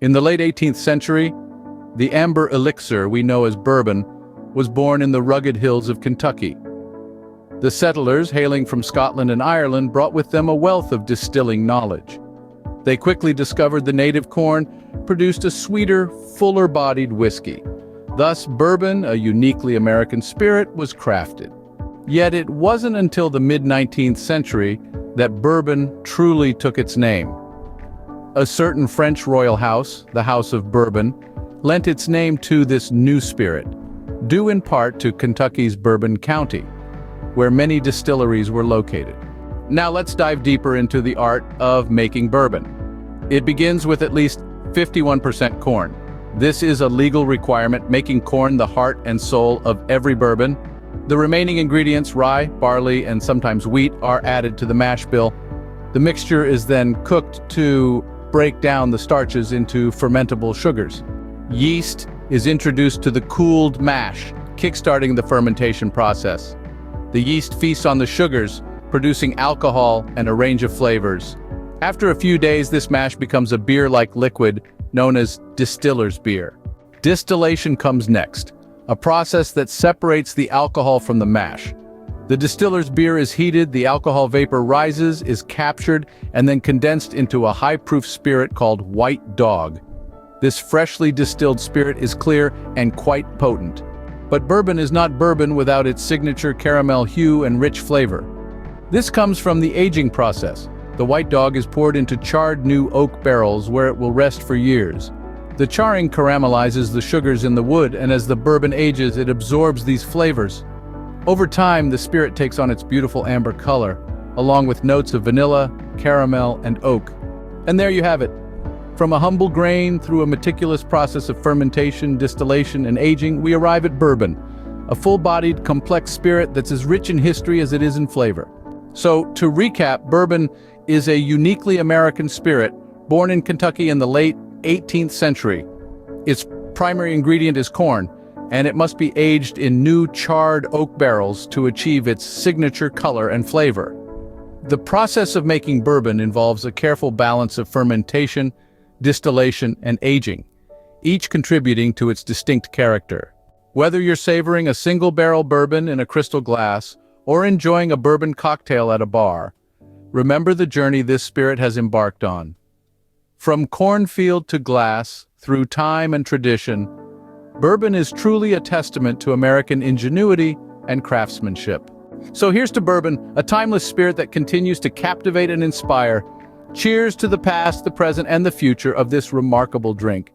In the late 18th century, the amber elixir we know as bourbon was born in the rugged hills of Kentucky. The settlers, hailing from Scotland and Ireland, brought with them a wealth of distilling knowledge. They quickly discovered the native corn produced a sweeter, fuller-bodied whiskey. Thus, bourbon, a uniquely American spirit, was crafted. Yet it wasn't until the mid-19th century that bourbon truly took its name. A certain French royal house, the House of Bourbon, lent its name to this new spirit, due in part to Kentucky's Bourbon County, where many distilleries were located. Now let's dive deeper into the art of making bourbon. It begins with at least 51% corn. This is a legal requirement, making corn the heart and soul of every bourbon. The remaining ingredients, rye, barley, and sometimes wheat, are added to the mash bill. The mixture is then cooked to break down the starches into fermentable sugars. Yeast is introduced to the cooled mash, kickstarting the fermentation process. The yeast feasts on the sugars, producing alcohol and a range of flavors. After a few days, this mash becomes a beer-like liquid known as distiller's beer. Distillation comes next, a process that separates the alcohol from the mash. The distiller's beer is heated, the alcohol vapor rises, is captured, and then condensed into a high-proof spirit called White Dog. This freshly distilled spirit is clear and quite potent. But bourbon is not bourbon without its signature caramel hue and rich flavor. This comes from the aging process. The White Dog is poured into charred new oak barrels where it will rest for years. The charring caramelizes the sugars in the wood, and as the bourbon ages, it absorbs these flavors. Over time, the spirit takes on its beautiful amber color, along with notes of vanilla, caramel, and oak. And there you have it. From a humble grain through a meticulous process of fermentation, distillation, and aging, we arrive at bourbon, a full-bodied, complex spirit that's as rich in history as it is in flavor. So, to recap, bourbon is a uniquely American spirit, born in Kentucky in the late 18th century. Its primary ingredient is corn, and it must be aged in new charred oak barrels to achieve its signature color and flavor. The process of making bourbon involves a careful balance of fermentation, distillation, and aging, each contributing to its distinct character. Whether you're savoring a single-barrel bourbon in a crystal glass or enjoying a bourbon cocktail at a bar, remember the journey this spirit has embarked on. From cornfield to glass, through time and tradition, bourbon is truly a testament to American ingenuity and craftsmanship. So here's to bourbon, a timeless spirit that continues to captivate and inspire. Cheers to the past, the present, and the future of this remarkable drink.